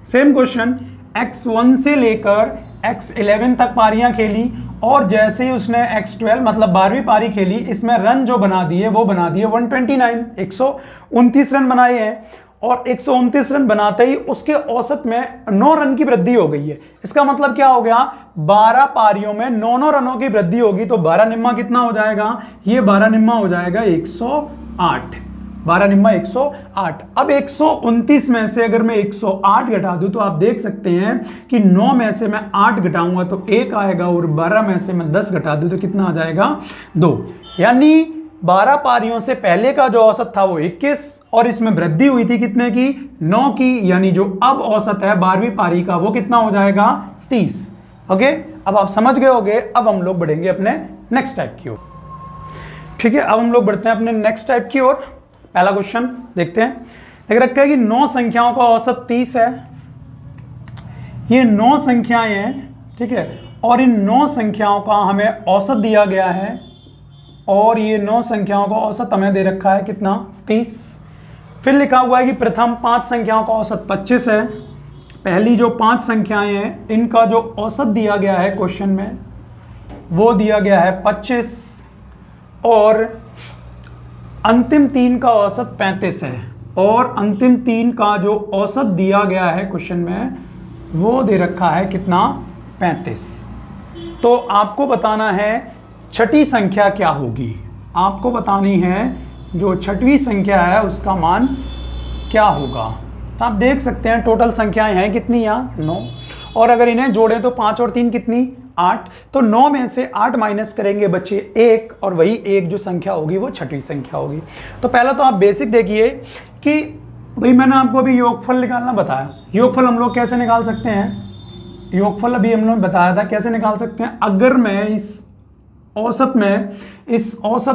सेम क्वेश्चन, X1 से लेकर X11 तक पारियां खेली, और जैसे ही उसने X12 मतलब 12वीं पारी खेली, इसमें रन जो बना दिए वो बना दिए 129, 129 रन बनाए हैं। और 129 रन बनाते ही उसके औसत में 9 रन की वृद्धि हो गई है। इसका मतलब क्या हो गया? 12 पारियों में 9 रनों की वृद्धि होगी, तो 12 निम्मा कितना हो जाएगा? ये 12 निम्मा हो जाएगा 108। 12 निम्मा 108। अब 129 में से अगर मैं 108 घटा दूं तो आप देख सकते हैं कि 9 में से मैं 8 घटाऊंगा तो 1 आएगा, और 12 में से मैं 10 घटा दूं तो कितना आ जाएगा? 2। यानी 12 पारियों से पहले का जो औसत था वो 21 और इसमें वृद्धि हुई थी कितने की 9 की, यानी जो अब औसत है 12वीं पारी का वो कितना हो जाएगा 30। ओके, अब आप समझ गए होंगे। अब हम लोग बढ़ेंगे अपने नेक्स्ट टाइप की ओर। ठीक है, अब हम लोग बढ़ते हैं अपने नेक्स्ट टाइप की ओर। पहला क्वेश्चन देखते हैं। देख रखा है कि 9 संख्याओं का औसत 30 है। ये 9 संख्याएं हैं, ठीक है, और इन 9 संख्याओं का हमें औसत दिया गया है और ये 9 संख्याओं का औसत हमें दे रखा है कितना 30। फिर लिखा हुआ है कि प्रथम 5 संख्याओं का औसत 25 है। पहली जो 5 संख्याएं हैं इनका जो औसत दिया गया है क्वेश्चन में वो दिया गया है 25 और अंतिम 3 का औसत 35 है और अंतिम 3 का जो औसत दिया गया है क्वेश्चन में वो दे रखा है कितना 35। तो आपको बताना है छठी संख्या क्या होगी। आपको बतानी है जो छठवीं संख्या है उसका मान क्या होगा। तो आप देख सकते हैं टोटल संख्याएं हैं कितनी यहाँ 9 और अगर इन्हें जोड़ें तो 5 और 3 कितनी 8। तो 9 में से 8 माइनस करेंगे बच्चे 1 और वही 1 जो संख्या होगी वो छठवीं संख्या होगी। तो पहला तो आप बेसिक देखिए कि भाई मैंने आपको अभी योगफल निकालना बताया। योगफल हम लोग कैसे निकाल सकते हैं, योगफल अभी हम लोग बताया था कैसे निकाल सकते हैं। अगर मैं इस औसत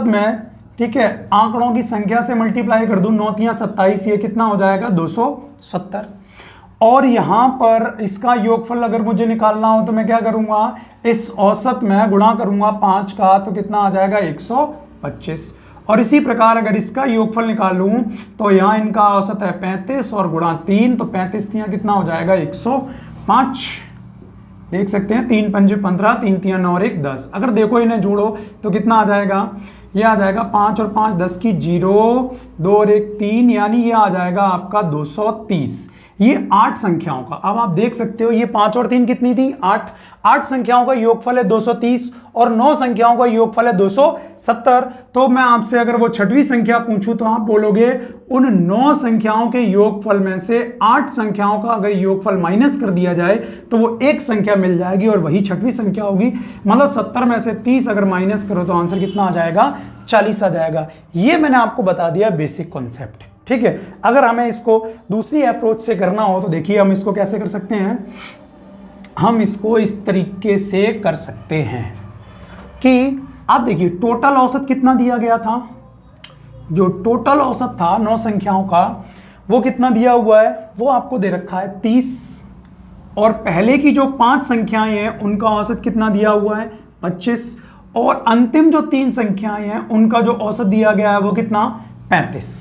में ठीक है आंकड़ों की संख्या से मल्टीप्लाई कर दूं 9 × 27, ये कितना हो जाएगा 270। और यहां पर इसका योगफल अगर मुझे निकालना हो तो मैं क्या करूंगा, इस औसत में गुणा करूंगा 5 का तो कितना आ जाएगा 125। और इसी प्रकार अगर इसका योगफल निकालूं तो यहाँ इनका औसत है 35 और गुणा 3 तो 35 कितना हो जाएगा 105। देख सकते हैं 3 × 5 = 15, 3 × 3 = 9 और 1 10। अगर देखो इन्हें जोड़ो तो कितना आ जाएगा, ये आ जाएगा 5 और 5 10 की 0, 2 और 1 3, यानी ये आ जाएगा आपका 230। ये 8 संख्याओं का, अब आप देख सकते हो ये 5 और 3 कितनी थी 8 संख्याओं का योगफल है 230 और 9 संख्याओं का योगफल है 270। तो मैं आपसे अगर वो छठवीं संख्या पूछूं तो आप बोलोगे उन 9 संख्याओं के योगफल में से 8 संख्याओं का अगर योगफल माइनस कर दिया जाए तो वो एक संख्या मिल जाएगी और वही छठवीं संख्या होगी। मतलब 70 में से 30 अगर माइनस करो तो आंसर कितना आ जाएगा 40 आ जाएगा। ये मैंने आपको बता दिया बेसिक कॉन्सेप्ट, ठीक है। अगर हमें इसको दूसरी अप्रोच से करना हो तो देखिए हम इसको कैसे कर सकते हैं। हम इसको इस तरीके से कर सकते हैं कि आप देखिए टोटल औसत कितना दिया गया था, जो टोटल औसत था 9 संख्याओं का वो कितना दिया हुआ है, वो आपको दे रखा है 30 और पहले की जो 5 संख्याएं हैं उनका औसत कितना दिया हुआ है 25 और अंतिम जो 3 संख्याएं हैं उनका जो औसत दिया गया है वो कितना 35।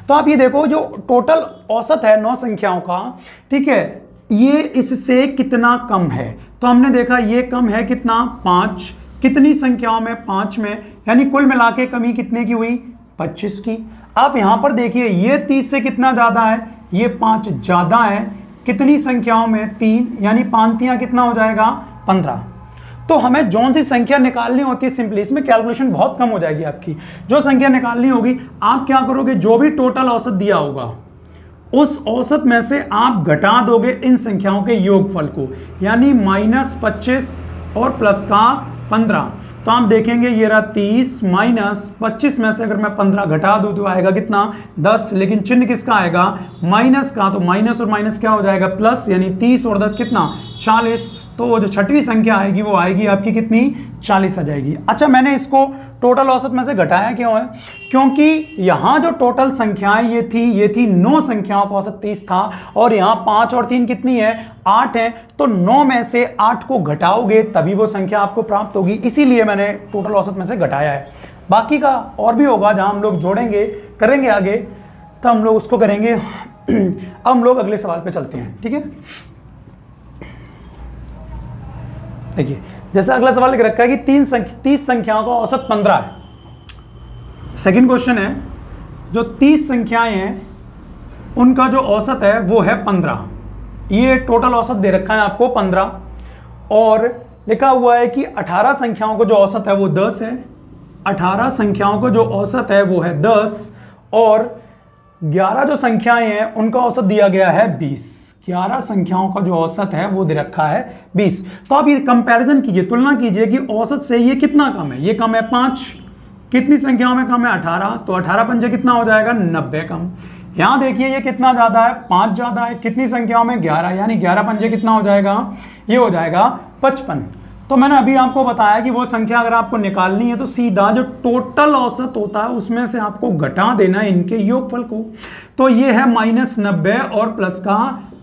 तो आप ये देखो जो टोटल औसत है 9 संख्याओं का, ठीक है, ये इससे कितना कम है। तो हमने देखा ये कम है कितना 5, कितनी संख्याओं में 5 में, यानी कुल मिला के कमी कितने की हुई 25 की। आप यहां पर देखिए ये 30 से कितना ज्यादा है, ये 5 ज्यादा है, कितनी संख्याओं में 3, यानी 5 × 3 कितना हो जाएगा 15। तो हमें जौन सी संख्या निकालनी होती है सिंपली, इसमें कैलकुलेशन बहुत कम हो जाएगी आपकी। जो संख्या निकालनी होगी आप क्या करोगे, जो भी टोटल औसत दिया होगा उस औसत में से आप घटा दोगे इन संख्याओं के योगफल को, यानी -25 और प्लस का 15। तो आप देखेंगे ये रहा 30 माइनस 25 में से अगर मैं 15 घटा दूं तो आएगा कितना 10, लेकिन चिन्ह किसका आएगा माइनस का, तो माइनस और माइनस क्या हो जाएगा प्लस, यानी 30 और 10 कितना 40। तो वो जो छठवीं संख्या आएगी वो आएगी आपकी कितनी 40 आ जाएगी। अच्छा मैंने इसको टोटल औसत में से घटाया क्यों है, क्योंकि यहाँ जो टोटल संख्याएं ये थी 9 संख्याओं का औसत 30 था और यहाँ 5 और 3 कितनी है 8 है। तो 9 में से 8 को घटाओगे तभी वो संख्या आपको प्राप्त होगी, इसीलिए मैंने टोटल औसत में से घटाया है। बाकी का और भी होगा जहां हम लोग जोड़ेंगे करेंगे आगे, तो हम लोग उसको करेंगे। अब हम लोग अगले सवाल पे चलते हैं, ठीक है। देखिए जैसे अगला सवाल लिख रखा है कि 30 संख्याओं का औसत 15 है। सेकंड क्वेश्चन है जो 30 संख्याएं हैं उनका जो औसत है वो है 15। ये टोटल औसत दे रखा है आपको 15 और लिखा हुआ है कि 18 संख्याओं का जो औसत है वो 10 है। 18 संख्याओं का जो औसत है वो है 10 और 11 जो संख्याएं हैं उनका औसत दिया गया है 20। 11 संख्याओं का जो औसत है वो दे रखा है 20। तो आप ये कंपैरिजन कीजिए, तुलना कीजिए कि औसत से ये कितना कम है। ये कम है 5, कितनी संख्याओं में कम है 18, तो 18 पंजे कितना हो जाएगा 90 कम। यहां देखिए ये कितना ज्यादा है 5 ज्यादा है, कितनी संख्याओं में 11, यानी 11 पंजे कितना हो जाएगा, ये हो जाएगा 55। तो मैंने अभी आपको बताया कि वो संख्या अगर आपको निकालनी है तो सीधा जो टोटल औसत होता है उसमें से आपको घटा देना है इनके योगफल को। तो ये है -90 और प्लस का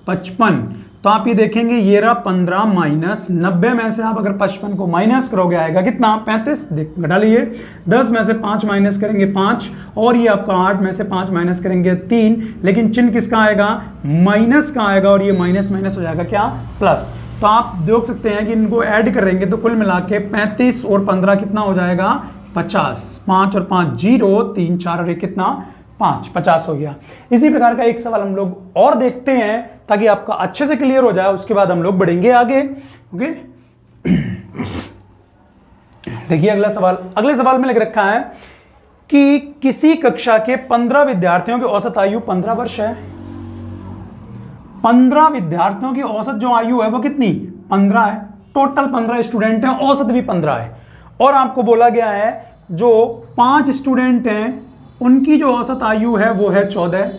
55, तो आप ये देखेंगे ये रहा 15 माइनस 90 में से आप अगर 55 को माइनस करोगे आएगा कितना 35, घटा लिए। 10 में से 5 माइनस करेंगे 5, और ये आपका 8 में से 5 माइनस करेंगे 3, लेकिन चिन्ह किसका आएगा, माइनस का आएगा, और ये माइनस माइनस हो जाएगा क्या, प्लस। तो आप देख सकते हैं कि इनको ऐड करेंगे तो कुल मिला के 35 और 15 कितना हो जाएगा 50, 5 और 5 0, 3 4 और 1 कितना 5, 50 हो गया। इसी प्रकार का एक सवाल हम लोग और देखते हैं ताकि आपका अच्छे से क्लियर हो जाए, उसके बाद हम लोग बढ़ेंगे आगे। ओके, देखिए अगला सवाल। अगले सवाल में लिख रखा है कि किसी कक्षा के 15 विद्यार्थियों की औसत आयु 15 वर्ष है। 15 विद्यार्थियों की औसत जो आयु है वो कितनी 15 है, टोटल 15 स्टूडेंट हैं, औसत भी 15 है। और आपको बोला गया है जो 5 स्टूडेंट हैं उनकी जो औसत आयु है वो है 14,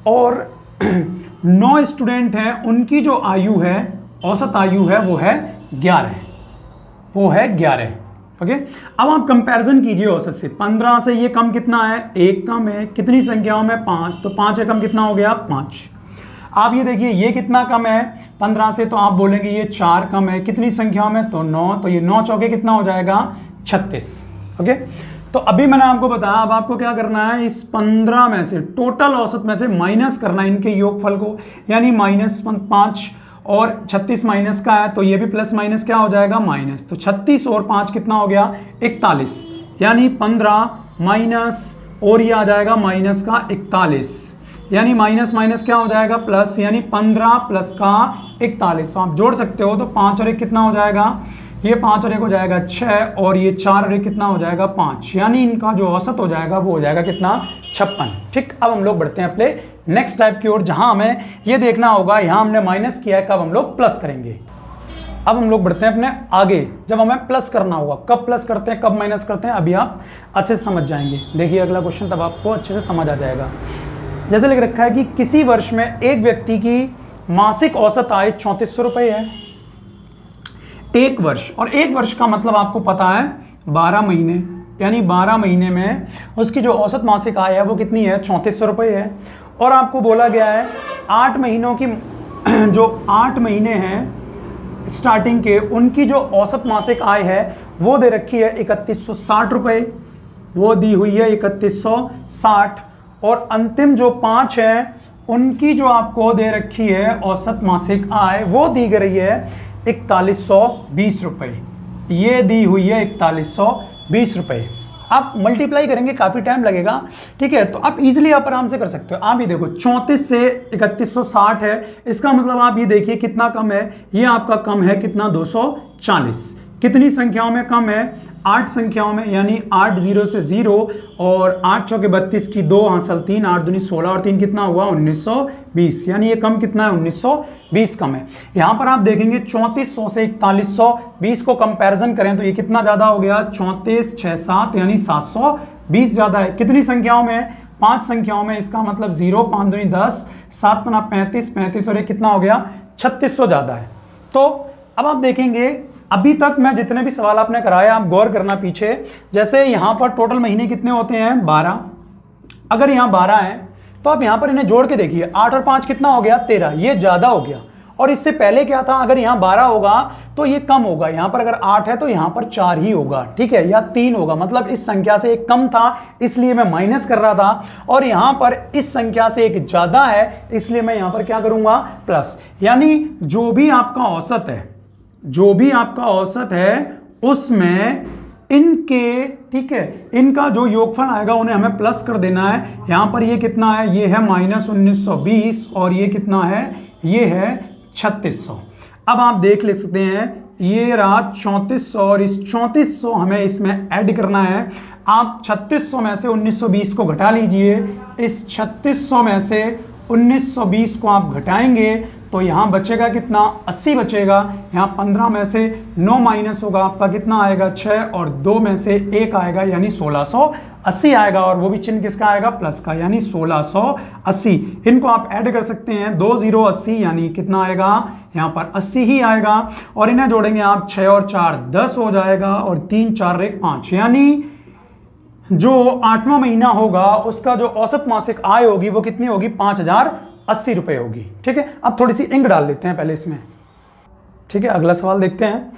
और 9 स्टूडेंट हैं उनकी जो आयु है औसत आयु है वो है 11, वो है 11। ओके, अब आप कंपैरिजन कीजिए औसत से। 15 से ये कम कितना है, 1 कम है, कितनी संख्याओं में 5, तो 5 से कम कितना हो गया 5। आप ये देखिए ये कितना कम है 15 से, तो आप बोलेंगे ये 4 कम है, कितनी संख्याओं में, तो 9, तो ये 9 चौके कितना हो जाएगा 36। ओके, तो अभी मैंने आपको बताया, अब आपको क्या करना है, इस 15 में से टोटल औसत में से माइनस करना है इनके योगफल को, यानी -5 और 36 माइनस का है तो ये भी प्लस माइनस क्या हो जाएगा माइनस, तो 36 और 5 कितना हो गया 41, यानी 15 माइनस और ये आ जाएगा माइनस का 41, यानी माइनस माइनस क्या हो जाएगा प्लस, यानी 15 प्लस का 41। तो आप जोड़ सकते हो, तो 5 और 1 कितना हो जाएगा, ये 5 और 1 हो जाएगा 6, और ये 4 और 1 कितना हो जाएगा 5, यानी इनका जो औसत हो जाएगा वो हो जाएगा कितना 56। ठीक, अब हम लोग बढ़ते हैं अपने नेक्स्ट टाइप की ओर, जहां हमें ये देखना होगा यहां हमने माइनस किया है, कब हम लोग प्लस करेंगे। अब हम लोग बढ़ते हैं अपने आगे, जब हमें प्लस करना होगा, कब प्लस करते हैं कब माइनस करते हैं, अभी आप अच्छे से समझ जाएंगे। देखिए अगला क्वेश्चन, तब आपको अच्छे से समझ आ जाएगा। जैसे लिख रखा है कि किसी वर्ष में एक व्यक्ति की मासिक औसत आय 3400 रुपये है, एक वर्ष, और एक वर्ष का मतलब आपको पता है 12 महीने, यानी 12 महीने में उसकी जो औसत मासिक आय है वो कितनी है 3400 रुपये है। और आपको बोला गया है 8 महीनों की जो 8 महीने हैं स्टार्टिंग के, उनकी जो औसत मासिक आय है वो दे रखी है 3160 रुपये, वो दी हुई है 3160, और अंतिम जो 5 हैं उनकी जो आपको दे रखी है औसत मासिक आय वो दी गई है 4120 रुपये, ये दी हुई है 4120 रुपये। आप मल्टीप्लाई करेंगे काफ़ी टाइम लगेगा, ठीक है, तो आप इजीली आप आराम से कर सकते हो। आप ये देखो 34 से 3160 है, इसका मतलब आप ये देखिए कितना कम है, ये आपका कम है कितना 240, कितनी संख्याओं में कम है 8 संख्याओं में, यानी 8 0 से 0, और 8 चौके 32 की 2 हासिल 3, 8 दूनी 16 और 3 कितना हुआ 1920, यानी ये कम कितना है 1920 कम है। यहाँ पर आप देखेंगे 3400 से 4120 को कंपैरिजन करें तो ये कितना ज़्यादा हो गया 34 6 7, यानी 720 ज़्यादा है। कितनी संख्याओं में 5 संख्याओं में, इसका मतलब 0 5 दूनी 10, 7 पना 35, 35 और ये कितना हो गया 3600 ज़्यादा है। तो अब आप देखेंगे अभी तक मैं जितने भी सवाल आपने कराए आप गौर करना पीछे, जैसे यहाँ पर टोटल महीने कितने होते हैं 12, अगर यहाँ 12 है तो आप यहाँ पर इन्हें जोड़ के देखिए, 8 और 5 कितना हो गया 13, ये ज़्यादा हो गया। और इससे पहले क्या था, अगर यहाँ 12 होगा तो ये कम होगा, यहाँ पर अगर 8 है तो यहाँ पर 4 ही होगा, ठीक है, या 3 होगा, मतलब इस संख्या से एक कम था इसलिए मैं माइनस कर रहा था, और यहाँ पर इस संख्या से एक ज़्यादा है इसलिए मैं यहाँ पर क्या करूँगा प्लस। यानी जो भी आपका औसत है, जो भी आपका औसत है उसमें इनके, ठीक है, इनका जो योगफल आएगा उन्हें हमें प्लस कर देना है। यहां पर ये कितना है, ये है -1920, और ये कितना है, ये है 3600। अब आप देख ले सकते हैं ये रहा 3400, और इस 3400 हमें इसमें ऐड करना है। आप 3600 में से 1920 को घटा लीजिए, इस 3600 में से 1920 को आप घटाएंगे तो यहाँ बचेगा कितना, 80 बचेगा। यहाँ 15 में से 9 माइनस होगा, आपका कितना आएगा 6, और 2 में से 1 आएगा यानी 1680 आएगा, और वो भी चिन्ह किसका आएगा, प्लस का, यानी 1680। इनको आप ऐड कर सकते हैं, 2 0 80 यानी कितना आएगा, यहाँ पर 80 ही आएगा। और इन्हें जोड़ेंगे आप, 6 और 4 10 हो जाएगा, और 3 4 1 5, यानी जो 8वां महीना होगा उसका जो औसत मासिक आय होगी वो कितनी होगी, 5080 रुपए होगी। ठीक है, अब थोड़ी सी इंक डाल लेते हैं पहले इसमें। ठीक है, अगला सवाल देखते हैं।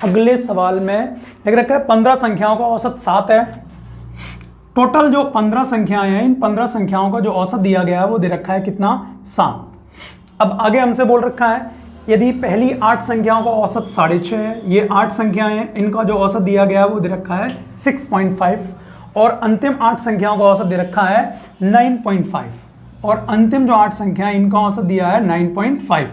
अगले सवाल में लिख रखा है 15 संख्याओं का औसत 7 है। टोटल जो 15 संख्याएं हैं, इन 15 संख्याओं का जो औसत दिया गया है वो दे रखा है कितना, 7। अब आगे हमसे बोल रखा है यदि पहली 8 संख्याओं का औसत 6.5 है, ये 8 संख्याएं हैं, इनका जो औसत दिया गया है वो दे रखा है 6.5, और अंतिम 8 संख्याओं का औसत दे रखा है 9.5, और अंतिम जो 8 संख्याएं इनका औसत दिया है 9.5।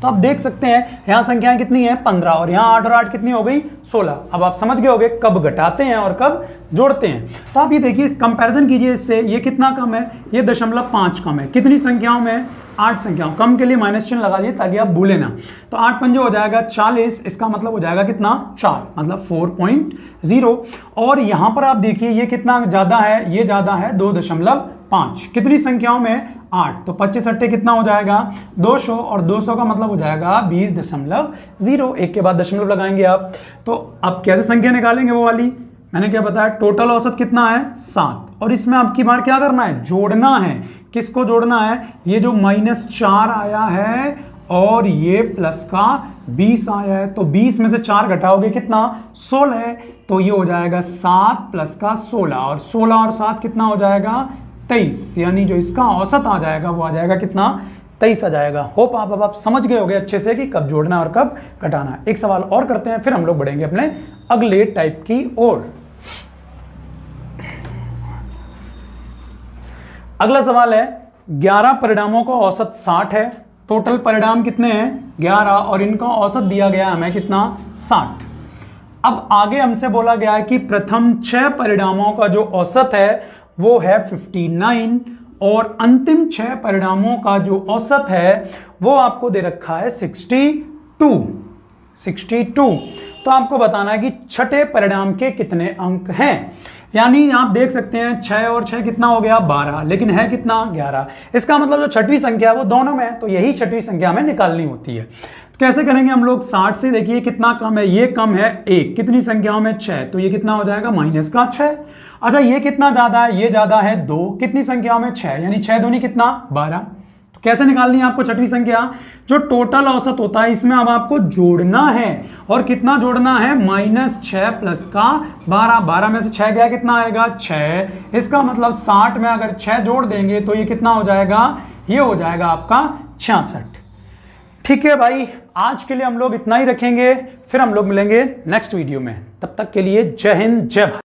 तो आप देख सकते हैं यहाँ संख्याएं कितनी है, 15, और यहाँ 8 और 8 कितनी हो गई, 16। अब आप समझ गए होंगे कब घटाते हैं और कब जोड़ते हैं। तो आप ये देखिए, कंपैरिजन कीजिए इससे, ये कितना कम है, ये 0.5 कम है। कितनी संख्याओं में, 8 संख्याओं। कम के लिए माइनस चिन्ह लगा दिए ताकि आप भूले ना। तो 8 पंजे हो जाएगा 40, इसका मतलब हो जाएगा कितना, 4, मतलब 4.0। और यहाँ पर आप देखिए ये कितना ज़्यादा है, ये ज़्यादा है 2.5। कितनी संख्याओं में, 8, तो 25 अट्टे कितना हो जाएगा, 200, और 200 का मतलब हो जाएगा 20.0। एक के बाद दशमलव लगाएंगे आप। तो आप कैसे संख्या निकालेंगे, वो वाली मैंने क्या बताया, टोटल औसत कितना है, 7, और इसमें आपकी बार क्या करना है, जोड़ना है। किसको जोड़ना है, ये जो -4 आया है और ये प्लस का 20 आया है, तो 20 में से 4 घटाओगे कितना, 16 है, तो ये हो जाएगा 7 प्लस का 16, और 16 और 7 कितना हो जाएगा, 23, यानी जो इसका औसत आ जाएगा वो आ जाएगा कितना, 23 आ जाएगा। होप अब आप समझ गए होंगे अच्छे से कि कब जोड़ना और कब घटाना। एक सवाल और करते हैं, फिर हम लोग बढ़ेंगे अपने अगले टाइप की ओर। अगला सवाल है, 11 परिणामों का औसत 60 है। टोटल परिणाम कितने हैं, 11, और इनका औसत दिया गया हमें कितना, 60। अब आगे हमसे बोला गया है कि प्रथम 6 परिणामों का जो औसत है वो है 59, और अंतिम 6 परिणामों का जो औसत है वो आपको दे रखा है 62। तो आपको बताना है कि छठे परिणाम के कितने अंक हैं। यानी आप देख सकते हैं 6 और 6 कितना हो गया, 12, लेकिन है कितना, 11। इसका मतलब जो छठवीं संख्या है वो दोनों में है, तो यही छठवीं संख्या हमें निकालनी होती है। तो कैसे करेंगे हम लोग, 60 से देखिए कितना कम है, ये कम है 1, कितनी संख्याओं में, 6, तो ये कितना हो जाएगा, -6। अच्छा, ये कितना ज्यादा है, ये ज्यादा है 2, कितनी संख्याओं में, 6, यानी 6 दूनी कितना, 12। तो कैसे निकालनी है आपको छठवीं संख्या, जो टोटल औसत होता है इसमें अब आपको जोड़ना है, और कितना जोड़ना है, -6 प्लस का 12, 12 में से 6 गया कितना आएगा, 6। इसका मतलब 60 में अगर 6 जोड़ देंगे तो ये कितना हो जाएगा, ये हो जाएगा आपका 66। ठीक है भाई, आज के लिए हम लोग इतना ही रखेंगे, फिर हम लोग मिलेंगे नेक्स्ट वीडियो में। तब तक के लिए जय हिंद, जय भारत।